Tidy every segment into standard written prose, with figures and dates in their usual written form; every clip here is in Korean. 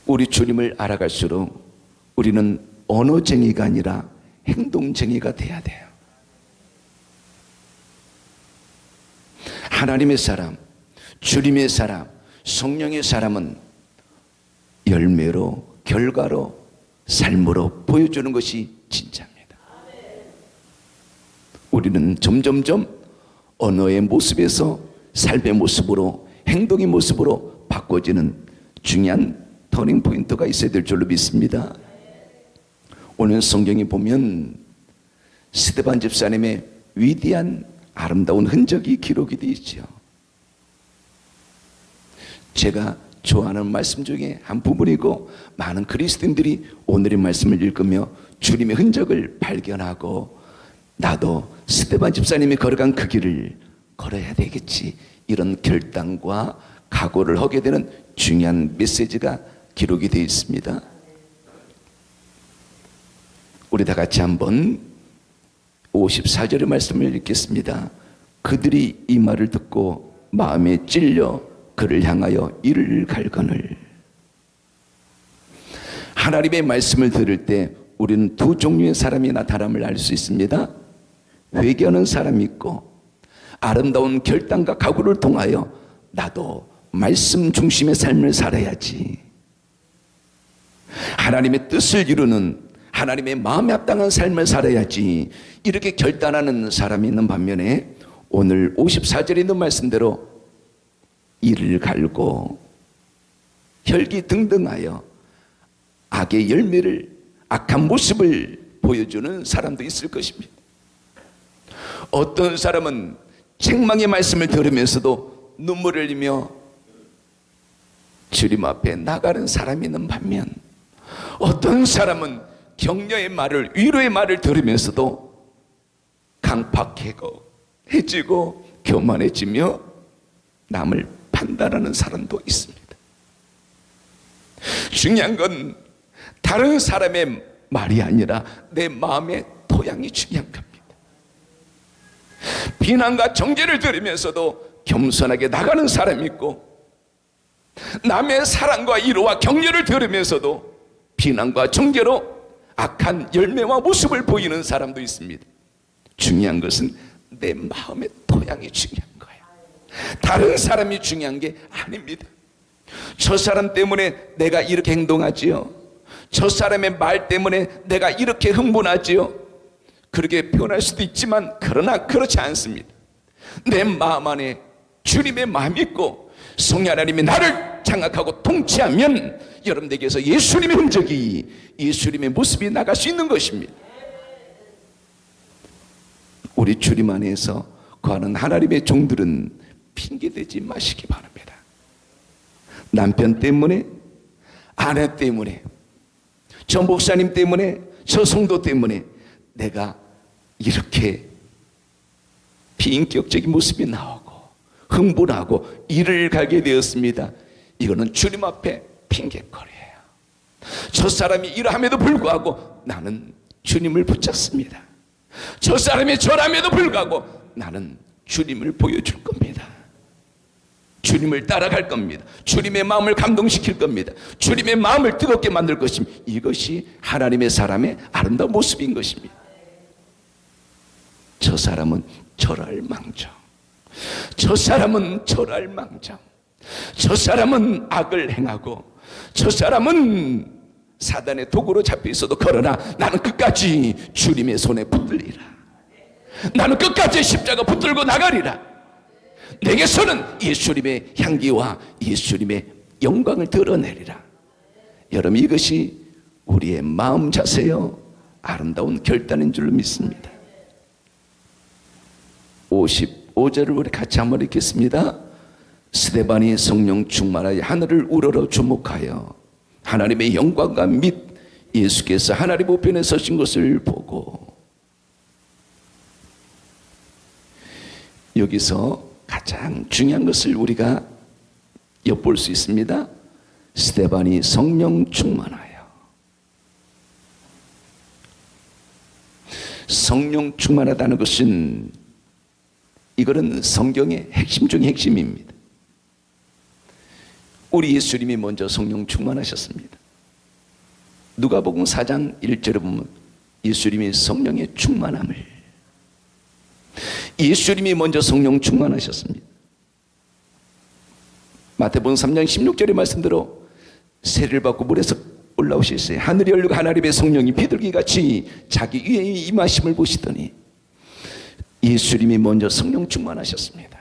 우리 주님을 알아갈수록 우리는 언어쟁이가 아니라 행동쟁이가 돼야 돼요. 하나님의 사람, 주님의 사람, 성령의 사람은 열매로, 결과로, 삶으로 보여주는 것이 진짜입니다. 우리는 점점점 언어의 모습에서 삶의 모습으로, 행동의 모습으로 바꿔지는 중요한 터닝 포인트가 있어야 될 줄로 믿습니다. 오늘 성경에 보면 스데반 집사님의 위대한 아름다운 흔적이 기록이 되어 있죠. 제가 좋아하는 말씀 중에 한 부분이고, 많은 그리스도인들이 오늘의 말씀을 읽으며 주님의 흔적을 발견하고 나도 스데반 집사님이 걸어간 그 길을 걸어야 되겠지, 이런 결단과 각오를 하게 되는 중요한 메시지가 기록이 되어 있습니다. 우리 다 같이 한번 54절의 말씀을 읽겠습니다. 그들이 이 말을 듣고 마음에 찔려 그를 향하여 이를 갈거늘. 하나님의 말씀을 들을 때 우리는 두 종류의 사람이 나타남을 알 수 있습니다. 회개하는 사람이 있고, 아름다운 결단과 각오를 통하여 나도 말씀 중심의 삶을 살아야지, 하나님의 뜻을 이루는, 하나님의 마음에 합당한 삶을 살아야지, 이렇게 결단하는 사람이 있는 반면에 오늘 54절에 있는 말씀대로 이를 갈고 혈기등등하여 악의 열매를, 악한 모습을 보여주는 사람도 있을 것입니다. 어떤 사람은 책망의 말씀을 들으면서도 눈물을 흘리며 주님 앞에 나가는 사람이 있는 반면, 어떤 사람은 격려의 말을, 위로의 말을 들으면서도 강팍해지고 교만해지며 남을 판단하는 사람도 있습니다. 중요한 건 다른 사람의 말이 아니라 내 마음의 토양이 중요한 겁니다. 비난과 정죄를 들으면서도 겸손하게 나가는 사람이 있고, 남의 사랑과 위로와 격려를 들으면서도 비난과 정죄로 악한 열매와 모습을 보이는 사람도 있습니다. 중요한 것은 내 마음의 토양이 중요한 거예요. 다른 사람이 중요한 게 아닙니다. 저 사람 때문에 내가 이렇게 행동하지요, 저 사람의 말 때문에 내가 이렇게 흥분하지요, 그렇게 표현할 수도 있지만 그러나 그렇지 않습니다. 내 마음 안에 주님의 마음이 있고 성령 하나님이 나를 장악하고 통치하면 여러분들에게서 예수님의 흔적이, 예수님의 모습이 나갈 수 있는 것입니다. 우리 주님 안에서 거하는 하나님의 종들은 핑계대지 마시기 바랍니다. 남편 때문에, 아내 때문에, 저 목사님 때문에, 저 성도 때문에 내가 이렇게 비인격적인 모습이 나오고 흥분하고 일을 가게 되었습니다. 이거는 주님 앞에 핑계거리예요. 저 사람이 이러함에도 불구하고 나는 주님을 붙잡습니다. 저 사람이 저람에도 불구하고 나는 주님을 보여줄 겁니다. 주님을 따라갈 겁니다. 주님의 마음을 감동시킬 겁니다. 주님의 마음을 뜨겁게 만들 것입니다. 이것이 하나님의 사람의 아름다운 모습인 것입니다. 저 사람은 절할망정, 저 사람은 절할망정, 저 사람은 악을 행하고 저 사람은 사단의 도구로 잡혀 있어도 그러나 나는 끝까지 주님의 손에 붙들리라. 나는 끝까지 십자가 붙들고 나가리라. 내게서는 예수님의 향기와 예수님의 영광을 드러내리라. 여러분, 이것이 우리의 마음 자세요, 아름다운 결단인 줄로 믿습니다. 55절을 우리 같이 한번 읽겠습니다. 스데반이 성령 충만하여 하늘을 우러러 주목하여 하나님의 영광과 및 예수께서 하나님 우편에 서신 것을 보고. 여기서 가장 중요한 것을 우리가 엿볼 수 있습니다. 스데반이 성령 충만하여. 성령 충만하다는 것은, 이거는 성경의 핵심 중의 핵심입니다. 우리 예수님이 먼저 성령 충만하셨습니다. 누가복음 4장 1절에 보면 예수님이 성령의 충만함을, 예수님이 먼저 성령 충만하셨습니다. 마태복음 3장 16절의 말씀대로 세를 받고 물에서 올라오셨어요. 하늘이 열리고 하나님의 성령이 비둘기같이 자기 위에 임하심을 보시더니 예수님이 먼저 성령 충만하셨습니다.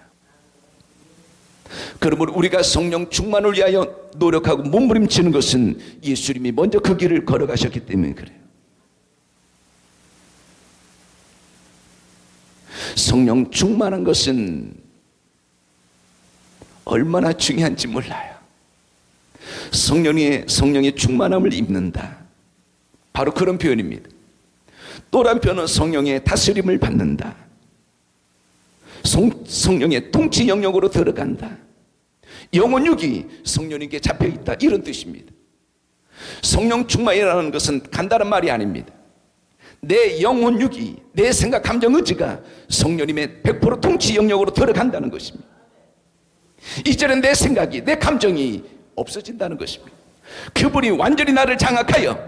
그러므로 우리가 성령 충만을 위하여 노력하고 몸부림치는 것은 예수님이 먼저 그 길을 걸어가셨기 때문에 그래요. 성령 충만한 것은 얼마나 중요한지 몰라요. 성령의 충만함을 입는다, 바로 그런 표현입니다. 또 한편은 성령의 다스림을 받는다, 성령의 통치 영역으로 들어간다, 영혼육이 성령님께 잡혀있다, 이런 뜻입니다. 성령 충만이라는 것은 간단한 말이 아닙니다. 내 영혼육이, 내 생각, 감정, 의지가 성령님의 100% 통치 영역으로 들어간다는 것입니다. 이제는 내 생각이, 내 감정이 없어진다는 것입니다. 그분이 완전히 나를 장악하여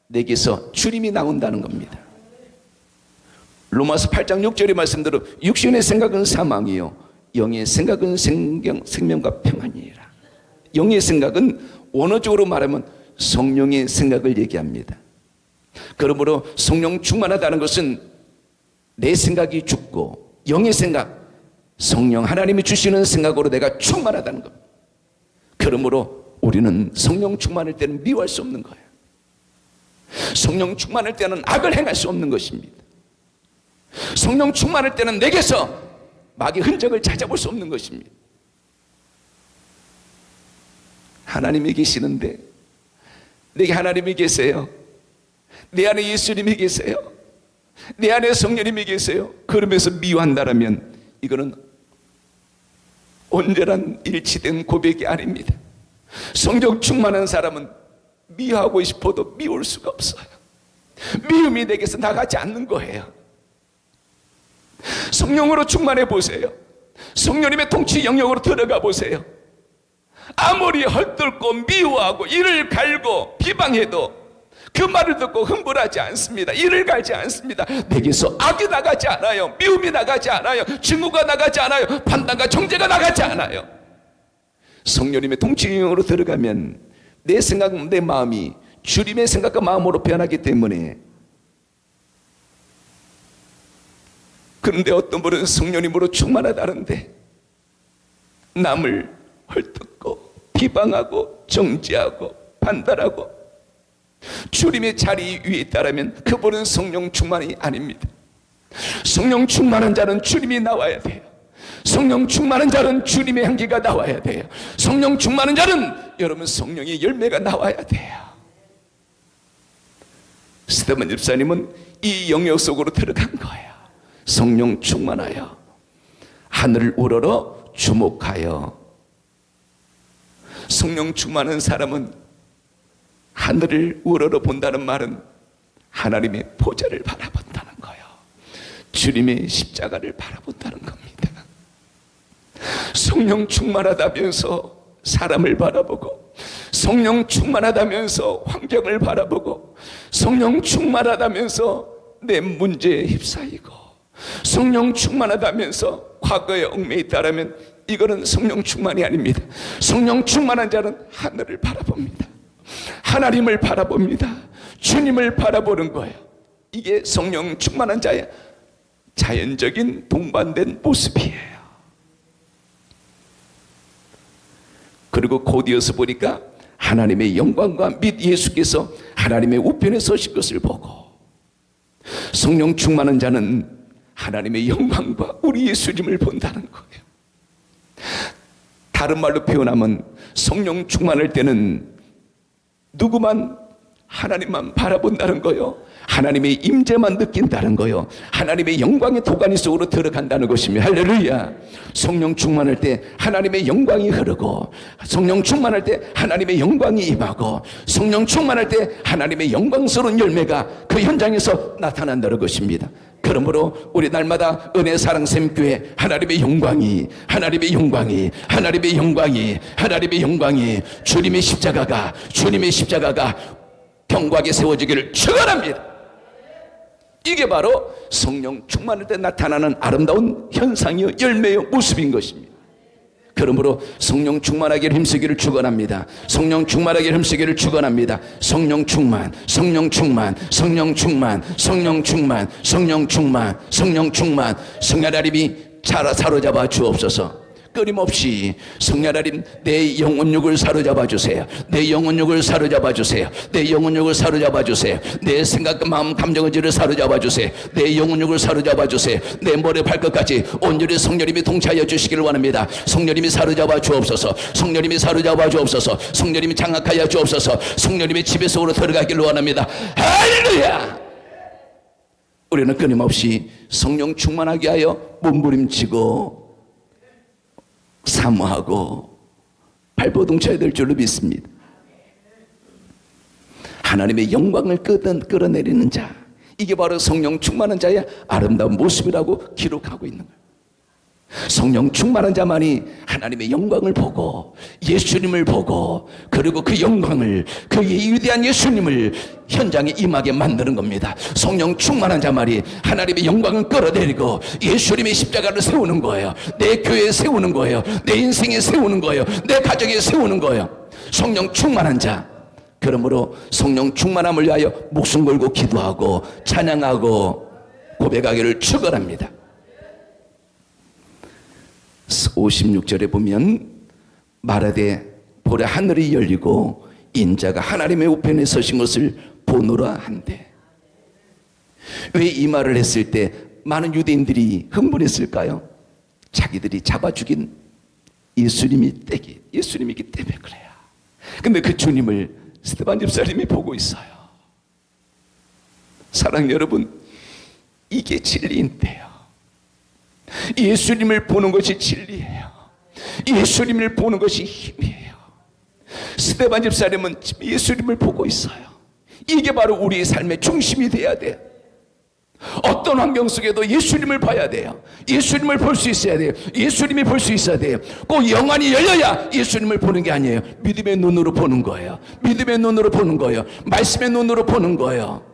내게서 주님이 나온다는 겁니다. 로마서 8장 6절의 말씀대로 육신의 생각은 사망이요 영의 생각은 생명과 평안이라. 영의 생각은 원어적으로 말하면 성령의 생각을 얘기합니다. 그러므로 성령 충만하다는 것은 내 생각이 죽고 영의 생각, 성령 하나님이 주시는 생각으로 내가 충만하다는 겁니다. 그러므로 우리는 성령 충만할 때는 미워할 수 없는 거예요. 성령 충만할 때는 악을 행할 수 없는 것입니다. 성령 충만할 때는 내게서 마귀의 흔적을 찾아볼 수 없는 것입니다. 하나님이 계시는데, 내게 하나님이 계세요, 내 안에 예수님이 계세요, 내 안에 성령님이 계세요. 그러면서 미워한다라면 이거는 온전한 일치된 고백이 아닙니다. 성령 충만한 사람은 미워하고 싶어도 미울 수가 없어요. 미움이 내게서 나가지 않는 거예요. 성령으로 충만해 보세요. 성령님의 통치 영역으로 들어가 보세요. 아무리 헐뜯고 미워하고 이를 갈고 비방해도 그 말을 듣고 흥분하지 않습니다. 이를 갈지 않습니다. 내게서 악이 나가지 않아요. 미움이 나가지 않아요. 증오가 나가지 않아요. 판단과 정죄가 나가지 않아요. 성령님의 통치 영역으로 들어가면 내 생각, 내 마음이 주님의 생각과 마음으로 변하기 때문에. 그런데 어떤 분은 성령님으로 충만하다는데 남을 헐뜯고 비방하고 정죄하고 판단하고 주님의 자리 위에 있다면 그분은 성령 충만이 아닙니다. 성령 충만한 자는 주님이 나와야 돼요. 성령 충만한 자는 주님의 향기가 나와야 돼요. 성령 충만한 자는 여러분 성령의 열매가 나와야 돼요. 스테반 집사님은 이 영역 속으로 들어간 거예요. 성령 충만하여 하늘을 우러러 주목하여. 성령 충만한 사람은 하늘을 우러러 본다는 말은 하나님의 보좌를 바라본다는 거예요. 주님의 십자가를 바라본다는 겁니다. 성령 충만하다면서 사람을 바라보고, 성령 충만하다면서 환경을 바라보고, 성령 충만하다면서 내 문제에 휩싸이고, 성령 충만하다면서 과거에 얽매여 있다라면 이거는 성령 충만이 아닙니다. 성령 충만한 자는 하늘을 바라봅니다. 하나님을 바라봅니다. 주님을 바라보는 거예요. 이게 성령 충만한 자의 자연적인 동반된 모습이에요. 그리고 곧 이어서 보니까 하나님의 영광과 및 예수께서 하나님의 우편에 서신 것을 보고, 성령 충만한 자는 하나님의 영광과 우리 예수님을 본다는 거예요. 다른 말로 표현하면 성령 충만할 때는 누구만, 하나님만 바라본다는 거요, 하나님의 임재만 느낀다는 거요, 하나님의 영광의 도가니 속으로 들어간다는 것이며, 할렐루야. 성령 충만할 때 하나님의 영광이 흐르고, 성령 충만할 때 하나님의 영광이 임하고, 성령 충만할 때 하나님의 영광스러운 열매가 그 현장에서 나타난다는 것입니다. 그러므로 우리 날마다 은혜 사랑 샘교회 하나님의 영광이, 하나님의 영광이, 하나님의 영광이, 하나님의 영광이, 주님의 십자가가 견고하게 세워지기를 축원합니다. 이게 바로 성령 충만할 때 나타나는 아름다운 현상이요 열매요 모습인 것입니다. 그러므로 성령 충만하기를 힘쓰기를 축원합니다. 성령 충만하기를 힘쓰기를 축원합니다. 성령 충만, 성령 충만, 성령 충만, 성령 충만, 성령 충만, 성령 충만. 성령 하나님이 사로잡아 주옵소서. 끊임없이 성령 하나님 내 영혼육을 사로잡아 주세요. 내 영혼육을 사로잡아 주세요. 내 영혼육을 사로잡아 주세요. 내 생각과 마음 감정의지를 사로잡아 주세요. 내 영혼육을 사로잡아 주세요. 내 머리 발끝까지 온전히 성령님이 통치하여 주시기를 원합니다. 성령님이 사로잡아 주옵소서. 성령님이 사로잡아 주옵소서. 성령님이 장악하여 주옵소서. 성령님이 집에 속으로 들어가기를 원합니다. 할렐루야. 우리는 끊임없이 성령 충만하게 하여 몸부림치고 사모하고 발버둥쳐야 될 줄로 믿습니다. 하나님의 영광을 끌어내리는 자, 이게 바로 성령 충만한 자의 아름다운 모습이라고 기록하고 있는 거예요. 성령 충만한 자만이 하나님의 영광을 보고 예수님을 보고 그리고 그 영광을, 그 위대한 예수님을 현장에 임하게 만드는 겁니다. 성령 충만한 자만이 하나님의 영광을 끌어내리고 예수님의 십자가를 세우는 거예요. 내 교회에 세우는 거예요. 내 인생에 세우는 거예요. 내 가정에 세우는 거예요. 성령 충만한 자. 그러므로 성령 충만함을 위하여 목숨 걸고 기도하고 찬양하고 고백하기를 축원합니다. 56절에 보면 말하되 보라 하늘이 열리고 인자가 하나님의 우편에 서신 것을 보노라 한대. 왜 이 말을 했을 때 많은 유대인들이 흥분했을까요? 자기들이 잡아 죽인 예수님이기 때문에 그래요. 근데 그 주님을 스데반 집사님이 보고 있어요. 사랑 여러분, 이게 진리인데요. 예수님을 보는 것이 진리예요. 예수님을 보는 것이 힘이에요. 스데반 집사님은 예수님을 보고 있어요. 이게 바로 우리의 삶의 중심이 돼야 돼요. 어떤 환경 속에도 예수님을 봐야 돼요. 예수님을 볼 수 있어야 돼요. 예수님이 볼 수 있어야 돼요. 꼭 영안이 열려야 예수님을 보는 게 아니에요. 믿음의 눈으로 보는 거예요. 믿음의 눈으로 보는 거예요. 말씀의 눈으로 보는 거예요.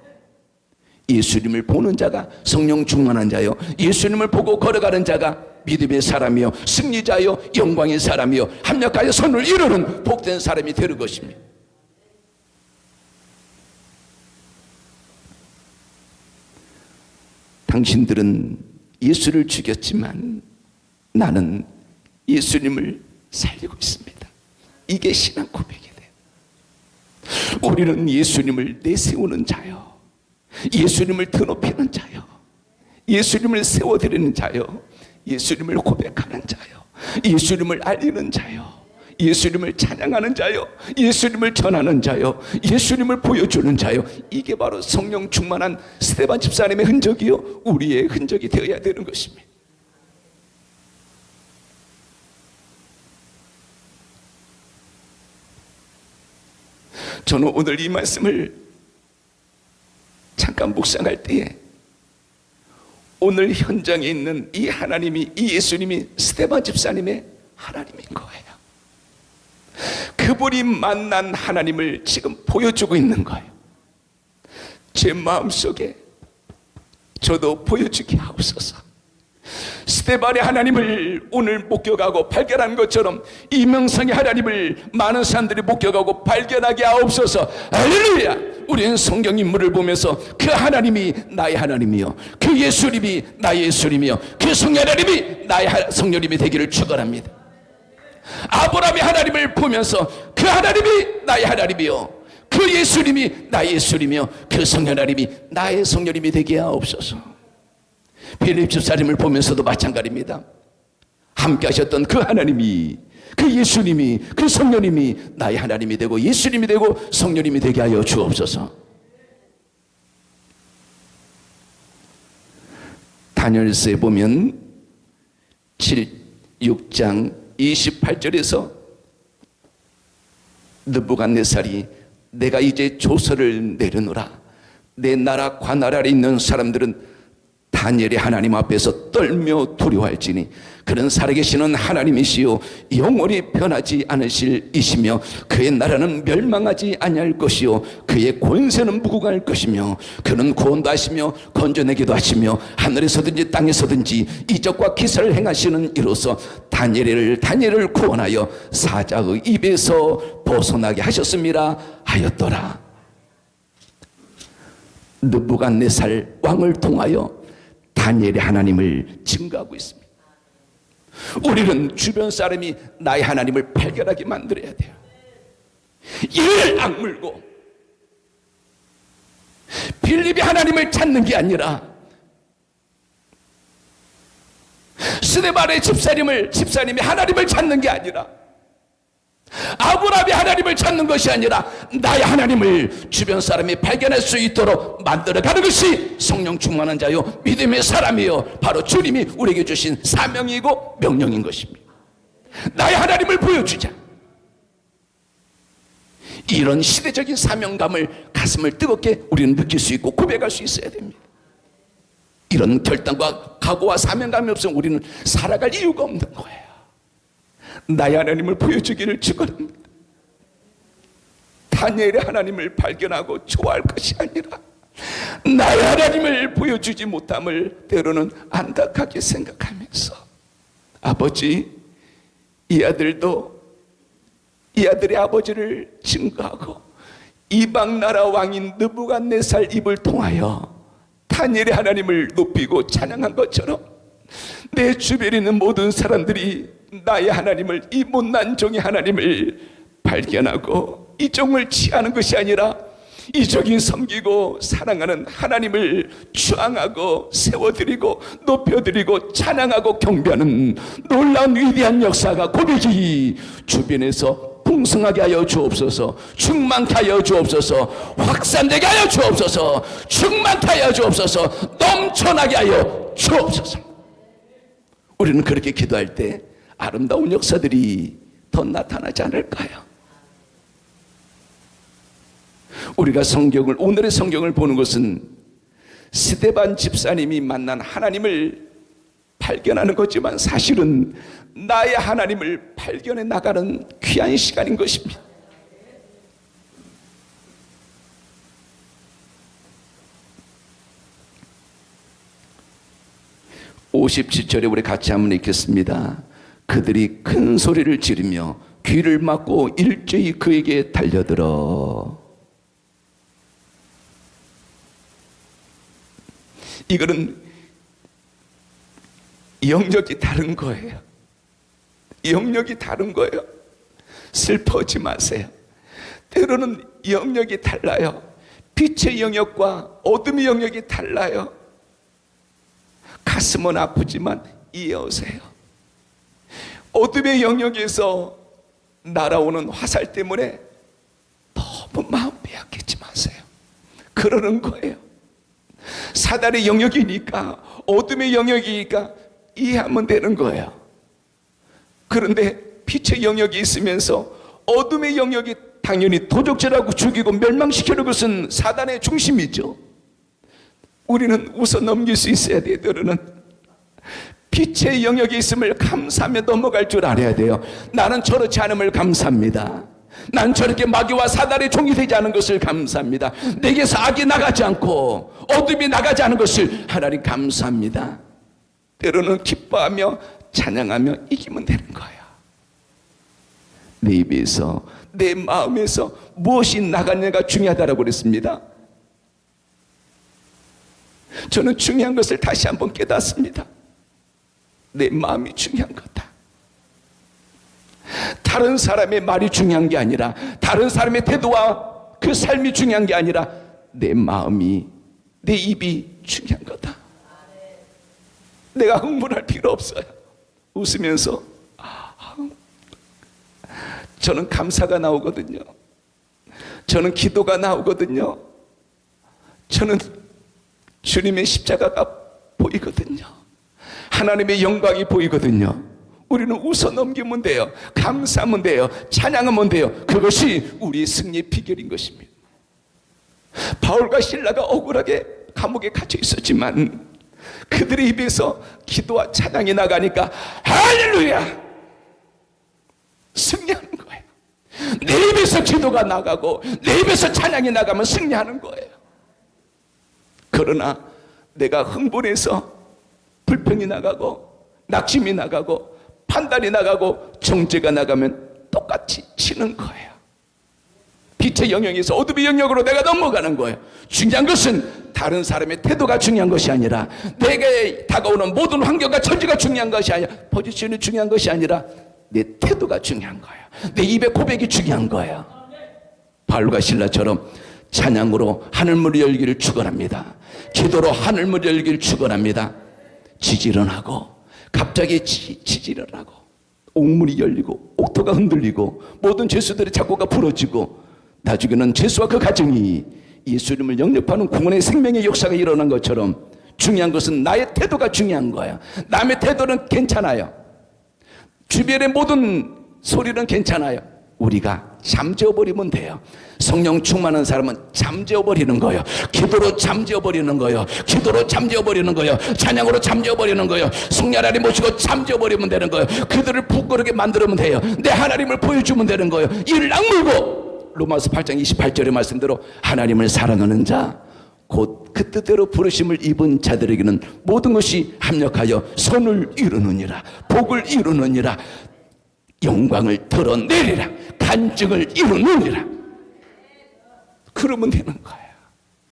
예수님을 보는 자가 성령 충만한 자요, 예수님을 보고 걸어가는 자가 믿음의 사람이요, 승리자요, 영광의 사람이요, 합력하여 선을 이루는 복된 사람이 되는 것입니다. 당신들은 예수를 죽였지만 나는 예수님을 살리고 있습니다. 이게 신앙 고백이 돼요. 우리는 예수님을 내세우는 자요, 예수님을 드높이는 자요, 예수님을 세워드리는 자요, 예수님을 고백하는 자요, 예수님을 알리는 자요, 예수님을 찬양하는 자요, 예수님을 전하는 자요, 예수님을 보여주는 자요. 이게 바로 성령 충만한 스데반 집사님의 흔적이요, 우리의 흔적이 되어야 되는 것입니다. 저는 오늘 이 말씀을 잠깐 묵상할 때에 오늘 현장에 있는 이 하나님이, 이 예수님이 스데반 집사님의 하나님인 거예요. 그분이 만난 하나님을 지금 보여주고 있는 거예요. 제 마음속에 저도 보여주게 하옵소서. 스데반의 하나님을 오늘 목격하고 발견한 것처럼 이 명성의 하나님을 많은 사람들이 목격하고 발견하게 하옵소서. 할렐루야. 우리는 성경 인물을 보면서 그 하나님이 나의 하나님이요, 그 예수님이 나의 예수님이요, 그 성령 하나님이 나의 성령님이 되기를 축원합니다. 아브라함의 하나님을 보면서 그 하나님이 나의 하나님이요, 그 예수님이 나의 예수님이요, 그 성령 하나님이 나의 성령님이 되게 하옵소서. 빌립 집사님을 보면서도 마찬가지입니다. 함께 하셨던 그 하나님이, 그 예수님이, 그 성령님이 나의 하나님이 되고 예수님이 되고 성령님이 되게 하여 주옵소서. 다니엘서에 보면 6장 28절에서 느부갓네살이 내가 이제 조서를 내려놓으라, 내 나라 관할 아래 있는 사람들은 다니엘이 하나님 앞에서 떨며 두려워할지니 그는 살아계시는 하나님이시요 영원히 변하지 않으실 이시며 그의 나라는 멸망하지 아니할 것이요 그의 권세는 무궁할 것이며 그는 구원도 하시며 건져내기도 하시며 하늘에서든지 땅에서든지 이적과 기사를 행하시는 이로써 다니엘을 구원하여 사자의 입에서 벗어나게 하셨음이라 하였더라. 느부갓네살 왕을 통하여 다니엘의 하나님을 증거하고 있습니다. 우리는 주변 사람이 나의 하나님을 발견하게 만들어야 돼요. 이를 악물고 빌립이 하나님을 찾는 게 아니라 스데반의 집사님이 하나님을 찾는 게 아니라 아브라함이 하나님을 찾는 것이 아니라 나의 하나님을 주변 사람이 발견할 수 있도록 만들어가는 것이 성령 충만한 자요 믿음의 사람이요 바로 주님이 우리에게 주신 사명이고 명령인 것입니다. 나의 하나님을 보여주자. 이런 시대적인 사명감을 가슴을 뜨겁게 우리는 느낄 수 있고 고백할 수 있어야 됩니다. 이런 결단과 각오와 사명감이 없으면 우리는 살아갈 이유가 없는 거예요. 나의 하나님을 보여주기를 축원합니다. 다니엘의 하나님을 발견하고 좋아할 것이 아니라 나의 하나님을 보여주지 못함을 때로는 안타깝게 생각하면서 아버지, 이 아들의 아버지를 증거하고 이방 나라 왕인 느부갓네살 입을 통하여 다니엘의 하나님을 높이고 찬양한 것처럼 내 주변에 있는 모든 사람들이 나의 하나님을, 이 못난 종의 하나님을 발견하고 이 종을 취하는 것이 아니라 이 종이 섬기고 사랑하는 하나님을 추앙하고 세워드리고 높여드리고 찬양하고 경배하는 놀라운 위대한 역사가 고백이 주변에서 풍성하게 하여 주옵소서. 충만케 하여 주옵소서. 확산되게 하여 주옵소서. 충만케 하여 주옵소서. 넘쳐나게 하여 주옵소서. 우리는 그렇게 기도할 때 아름다운 역사들이 더 나타나지 않을까요? 우리가 오늘의 성경을 보는 것은 스데반 집사님이 만난 하나님을 발견하는 거지만 사실은 나의 하나님을 발견해 나가는 귀한 시간인 것입니다. (57절에) 우리 같이 한번 읽겠습니다. 그들이 큰 소리를 지르며 귀를 막고 일제히 그에게 달려들어. 이거는 영역이 다른 거예요. 영역이 다른 거예요. 슬퍼하지 마세요. 때로는 영역이 달라요. 빛의 영역과 어둠의 영역이 달라요. 가슴은 아프지만 이해하세요. 어둠의 영역에서 날아오는 화살 때문에 너무 마음 빼앗기지 마세요. 그러는 거예요. 사단의 영역이니까, 어둠의 영역이니까 이해하면 되는 거예요. 그런데 빛의 영역이 있으면서 어둠의 영역이 당연히 도적질하고 죽이고 멸망시키는 것은 사단의 중심이죠. 우리는 웃어 넘길 수 있어야 돼요. 때로는 빛의 영역이 있음을 감사하며 넘어갈 줄 알아야 돼요. 나는 저렇지 않음을 감사합니다. 난 저렇게 마귀와 사단의 종이 되지 않은 것을 감사합니다. 내게서 악이 나가지 않고 어둠이 나가지 않은 것을 하나님 감사합니다. 때로는 기뻐하며 찬양하며 이기면 되는 거예요. 내 입에서, 내 마음에서 무엇이 나가느냐가 중요하다고 그랬습니다. 저는 중요한 것을 다시 한번 깨닫습니다. 내 마음이 중요한 거다. 다른 사람의 말이 중요한 게 아니라, 다른 사람의 태도와 그 삶이 중요한 게 아니라 내 마음이, 내 입이 중요한 거다. 내가 흥분할 필요 없어요. 웃으면서 저는 감사가 나오거든요. 저는 기도가 나오거든요. 저는 주님의 십자가가 보이거든요. 하나님의 영광이 보이거든요. 우리는 웃어 넘기면 돼요. 감사하면 돼요. 찬양하면 돼요. 그것이 우리의 승리의 비결인 것입니다. 바울과 실라가 억울하게 감옥에 갇혀 있었지만 그들의 입에서 기도와 찬양이 나가니까 할렐루야! 승리하는 거예요. 내 입에서 기도가 나가고 내 입에서 찬양이 나가면 승리하는 거예요. 그러나 내가 흥분해서 불평이 나가고 낙심이 나가고 판단이 나가고 정죄가 나가면 똑같이 치는 거예요. 빛의 영역에서 어둠의 영역으로 내가 넘어가는 거예요. 중요한 것은 다른 사람의 태도가 중요한 것이 아니라 내게 다가오는 모든 환경과 처지가 중요한 것이 아니라 포지션이 중요한 것이 아니라 내 태도가 중요한 거예요. 내 입의 고백이 중요한 거예요. 바울과 실라처럼 찬양으로 하늘문을 열기를 축원합니다. 기도로 하늘문을 열기를 축원합니다. 지지를 하고 갑자기 지지를 하고 옥문이 열리고 옥토가 흔들리고 모든 죄수들의 작고가 부러지고 나중에는 죄수와 그 가정이 예수님을 영접하는 구원의 생명의 역사가 일어난 것처럼 중요한 것은 나의 태도가 중요한 거야. 남의 태도는 괜찮아요. 주변의 모든 소리는 괜찮아요. 우리가 잠재워버리면 돼요. 성령 충만한 사람은 잠재워버리는 거예요. 기도로 잠재워버리는 거예요. 기도로 잠재워버리는 거예요. 찬양으로 잠재워버리는 거예요. 성령 하나님 모시고 잠재워버리면 되는 거예요. 그들을 부끄럽게 만들면 돼요. 내 하나님을 보여주면 되는 거예요. 이를 악물고 로마서 8장 28절의 말씀대로 하나님을 사랑하는 자 곧 그 뜻대로 부르심을 입은 자들에게는 모든 것이 합력하여 선을 이루느니라. 복을 이루느니라. 영광을 드러내리라. 간증을 이루느니라. 그러면 되는 거예요.